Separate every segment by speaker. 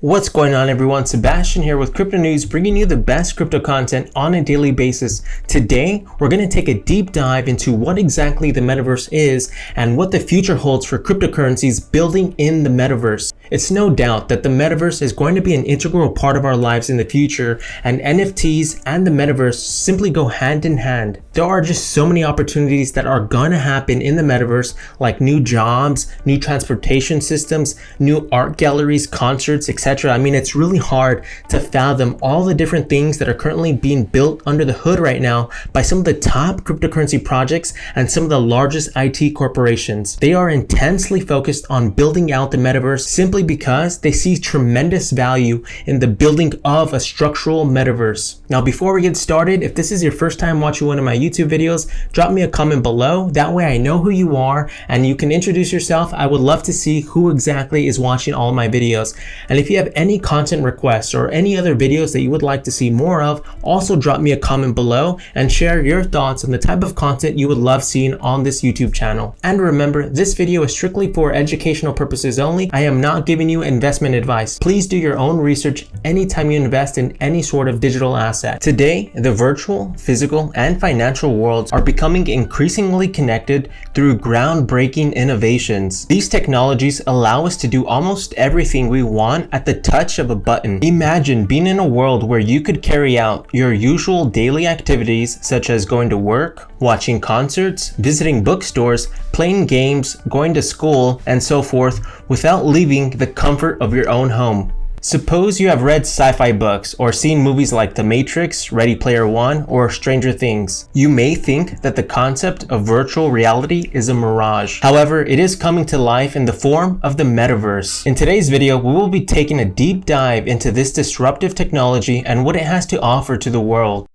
Speaker 1: What's going on, everyone? Sebastian here with Crypto News, bringing you the best crypto content on a daily basis. Today, we're going to take a deep dive into what exactly the metaverse is and what the future holds for cryptocurrencies building in the metaverse. It's no doubt that the metaverse is going to be an integral part of our lives in the future, and NFTs and the metaverse simply go hand in hand. There are just so many opportunities that are going to happen in the metaverse, like new jobs, new transportation systems, new art galleries, concerts, etc. I mean, it's really hard to fathom all the different things that are currently being built under the hood right now by some of the top cryptocurrency projects and some of the largest IT corporations. They are intensely focused on building out the metaverse simply because they see tremendous value in the building of a structural metaverse. Now, before we get started, if this is your first time watching one of my YouTube videos, drop me a comment below. That way I know who you are and you can introduce yourself. I would love to see who exactly is watching all my videos. And if you have any content requests or any other videos that you would like to see more of, also drop me a comment below and share your thoughts on the type of content you would love seeing on this YouTube channel. And remember, this video is strictly for educational purposes only. I am not giving you investment advice. Please do your own research anytime you invest in any sort of digital asset. Today, the virtual, physical, and financial worlds are becoming increasingly connected through groundbreaking innovations. These technologies allow us to do almost everything we want at the touch of a button. Imagine being in a world where you could carry out your usual daily activities such as going to work, watching concerts, visiting bookstores, playing games, going to school, and so forth without leaving the comfort of your own home. Suppose you have read sci-fi books or seen movies like The Matrix, Ready Player One, or Stranger Things. You may think that the concept of virtual reality is a mirage. However, it is coming to life in the form of the metaverse. In today's video, we will be taking a deep dive into this disruptive technology and what it has to offer to the world.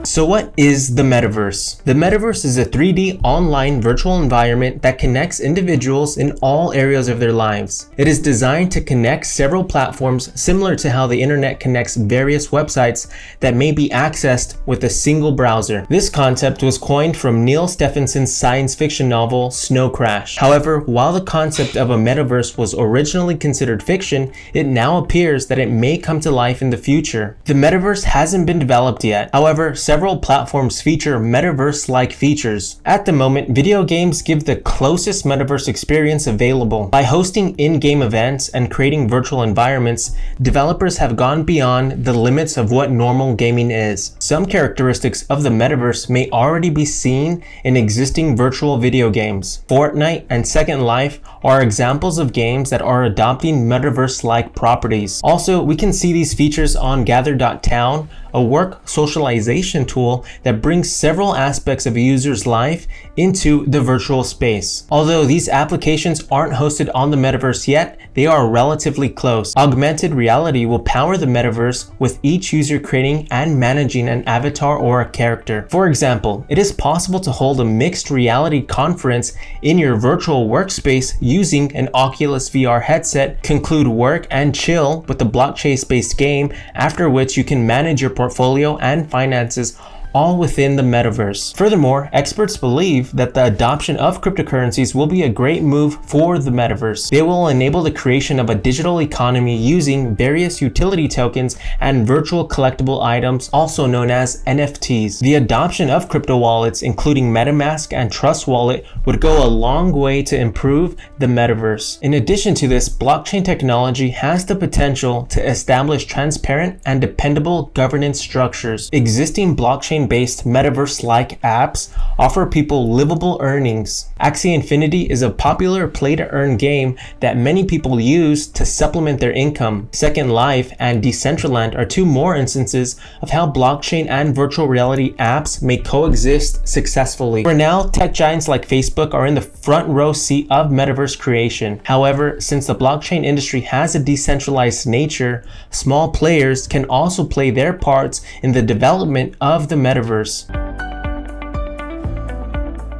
Speaker 1: So what is the metaverse? The metaverse is a 3D online virtual environment that connects individuals in all areas of their lives. It is designed to connect several platforms similar to how the internet connects various websites that may be accessed with a single browser. This concept was coined from Neal Stephenson's science fiction novel Snow Crash. However, while the concept of a metaverse was originally considered fiction, it now appears that it may come to life in the future. The metaverse hasn't been developed yet. However, several platforms feature metaverse-like features. At the moment, video games give the closest metaverse experience available. By hosting in-game events and creating virtual environments, developers have gone beyond the limits of what normal gaming is. Some characteristics of the metaverse may already be seen in existing virtual video games. Fortnite and Second Life are examples of games that are adopting metaverse-like properties. Also, we can see these features on Gather.town, a work socialization tool that brings several aspects of a user's life into the virtual space. Although these applications aren't hosted on the metaverse yet, they are relatively close. Augmented reality will power the metaverse, with each user creating and managing an avatar or a character. For example, it is possible to hold a mixed reality conference in your virtual workspace using an Oculus VR headset, conclude work and chill with a blockchain-based game, after which you can manage your portfolio and finances all within the metaverse. Furthermore, experts believe that the adoption of cryptocurrencies will be a great move for the metaverse. They will enable the creation of a digital economy using various utility tokens and virtual collectible items, also known as NFTs. The adoption of crypto wallets, including MetaMask and Trust Wallet, would go a long way to improve the metaverse. In addition to this, blockchain technology has the potential to establish transparent and dependable governance structures. Existing blockchain-based metaverse-like apps offer people livable earnings. Axie Infinity is a popular play-to-earn game that many people use to supplement their income. Second Life and Decentraland are two more instances of how blockchain and virtual reality apps may coexist successfully. For now, tech giants like Facebook are in the front row seat of metaverse creation. However, since the blockchain industry has a decentralized nature, small players can also play their parts in the development of the metaverse.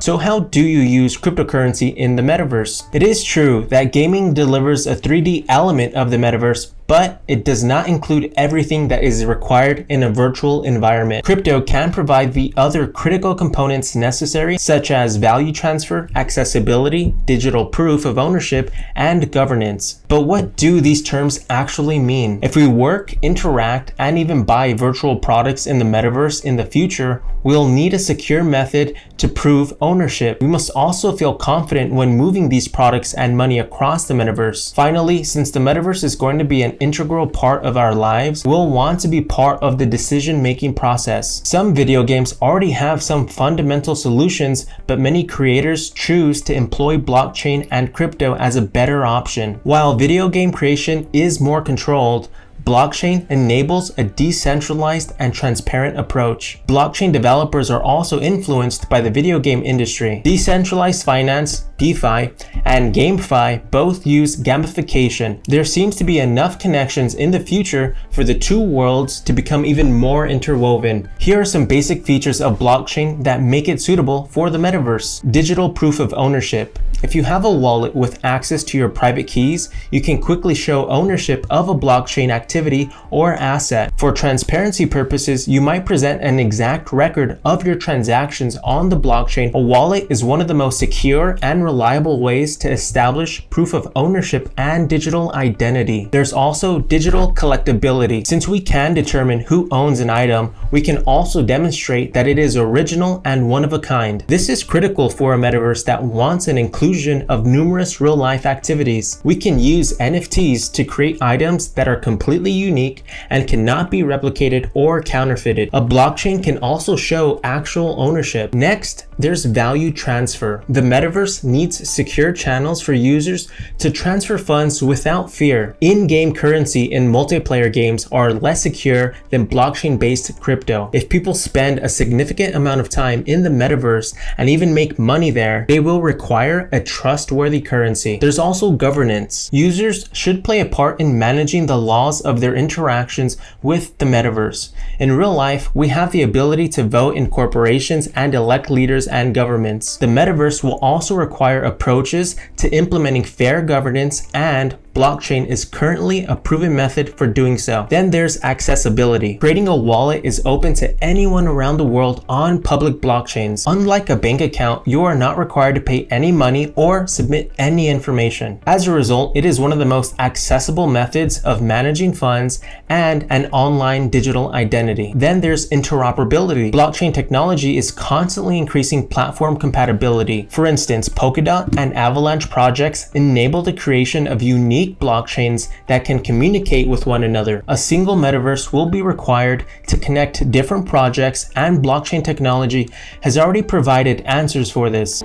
Speaker 1: So how do you use cryptocurrency in the metaverse? It is true that gaming delivers a 3D element of the metaverse, but it does not include everything that is required in a virtual environment. Crypto can provide the other critical components necessary, such as value transfer, accessibility, digital proof of ownership, and governance. But what do these terms actually mean? If we work, interact, and even buy virtual products in the metaverse in the future, we'll need a secure method to prove ownership. We must also feel confident when moving these products and money across the metaverse. Finally, since the metaverse is going to be an integral part of our lives, we'll want to be part of the decision-making process. Some video games already have some fundamental solutions, but many creators choose to employ blockchain and crypto as a better option. While video game creation is more controlled, blockchain enables a decentralized and transparent approach. Blockchain developers are also influenced by the video game industry. Decentralized finance, DeFi, and GameFi both use gamification. There seems to be enough connections in the future for the two worlds to become even more interwoven. Here are some basic features of blockchain that make it suitable for the metaverse. Digital proof of ownership. If you have a wallet with access to your private keys, you can quickly show ownership of a blockchain activity or asset. For transparency purposes, you might present an exact record of your transactions on the blockchain. A wallet is one of the most secure and reliable ways to establish proof of ownership and digital identity. There's also digital collectability. Since we can determine who owns an item, we can also demonstrate that it is original and one of a kind. This is critical for a metaverse that wants an inclusion of numerous real-life activities. We can use NFTs to create items that are completely unique and cannot be replicated or counterfeited. A blockchain can also show actual ownership. Next, there's value transfer. The metaverse needs secure channels for users to transfer funds without fear. In-game currency in multiplayer games are less secure than blockchain-based crypto. If people spend a significant amount of time in the metaverse and even make money there, they will require a trustworthy currency. There's also governance. Users should play a part in managing the laws of their interactions with the metaverse. In real life, we have the ability to vote in corporations and elect leaders and governments. The metaverse will also require approaches to implementing fair governance, and blockchain is currently a proven method for doing so. Then there's accessibility. Creating a wallet is open to anyone around the world on public blockchains. Unlike a bank account, you are not required to pay any money or submit any information. As a result, it is one of the most accessible methods of managing funds and an online digital identity. Then there's interoperability. Blockchain technology is constantly increasing platform compatibility. For instance, Polkadot and Avalanche projects enable the creation of unique blockchains that can communicate with one another. A single metaverse will be required to connect different projects, and blockchain technology has already provided answers for this.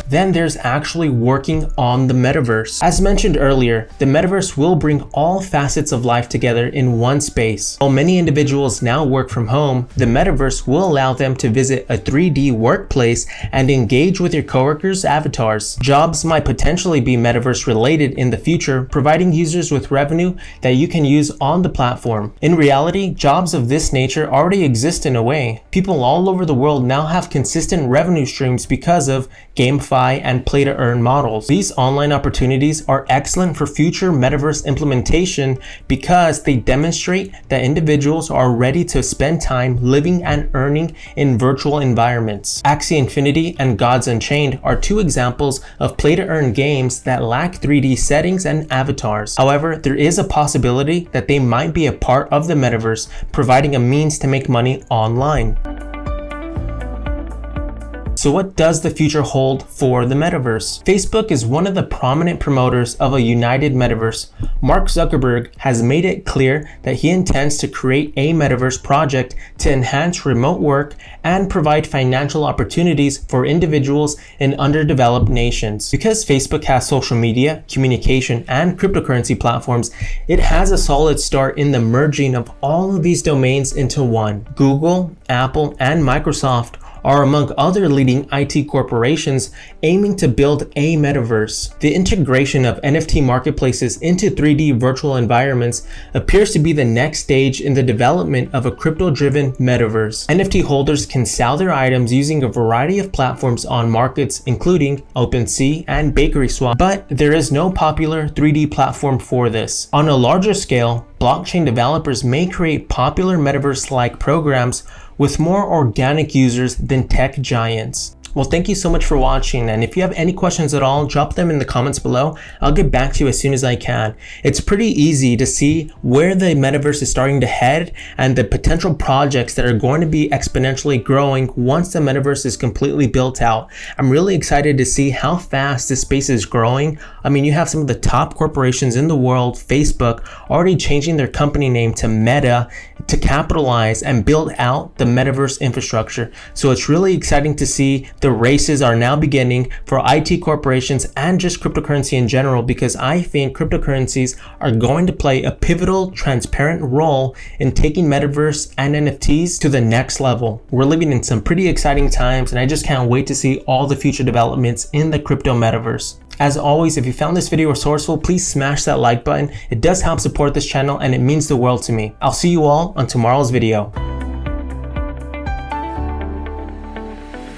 Speaker 1: Then there's actually working on the metaverse. As mentioned earlier, the metaverse will bring all facets of life together in one space. While many individuals now work from home, the metaverse will allow them to visit a 3D workplace and engage with your coworkers' avatars. Jobs might potentially be metaverse related in the future, providing users with revenue that you can use on the platform. In reality, jobs of this nature already exist in a way. People all over the world now have consistent revenue streams because of GameFi and play-to-earn models. These online opportunities are excellent for future metaverse implementation because they demonstrate that individuals are ready to spend time living and earning in virtual environments. Axie Infinity and Gods Unchained are two examples of play-to-earn games that lack 3D settings and avatars. However, there is a possibility that they might be a part of the metaverse, providing a means to make money online. So what does the future hold for the metaverse? Facebook is one of the prominent promoters of a united metaverse. Mark Zuckerberg has made it clear that he intends to create a metaverse project to enhance remote work and provide financial opportunities for individuals in underdeveloped nations. Because Facebook has social media, communication, and cryptocurrency platforms, it has a solid start in the merging of all of these domains into one. Google, Apple, and Microsoft are among other leading IT corporations aiming to build a metaverse. The integration of NFT marketplaces into 3D virtual environments appears to be the next stage in the development of a crypto-driven metaverse. NFT holders can sell their items using a variety of platforms on markets including OpenSea and BakerySwap, but there is no popular 3D platform for this. On a larger scale, blockchain developers may create popular metaverse-like programs with more organic users than tech giants. Well, thank you so much for watching, and if you have any questions at all, drop them in the comments below. I'll get back to you as soon as I can. It's pretty easy to see where the metaverse is starting to head and the potential projects that are going to be exponentially growing once the metaverse is completely built out. I'm really excited to see how fast this space is growing. I mean, you have some of the top corporations in the world, Facebook, already changing their company name to Meta to capitalize and build out the metaverse infrastructure. So it's really exciting to see the races are now beginning for IT corporations and just cryptocurrency in general, because I think cryptocurrencies are going to play a pivotal, transparent role in taking metaverse and NFTs to the next level. We're living in some pretty exciting times, and I just can't wait to see all the future developments in the crypto metaverse. As always, if you found this video resourceful, please smash that like button. It does help support this channel and it means the world to me. I'll see you all on tomorrow's video.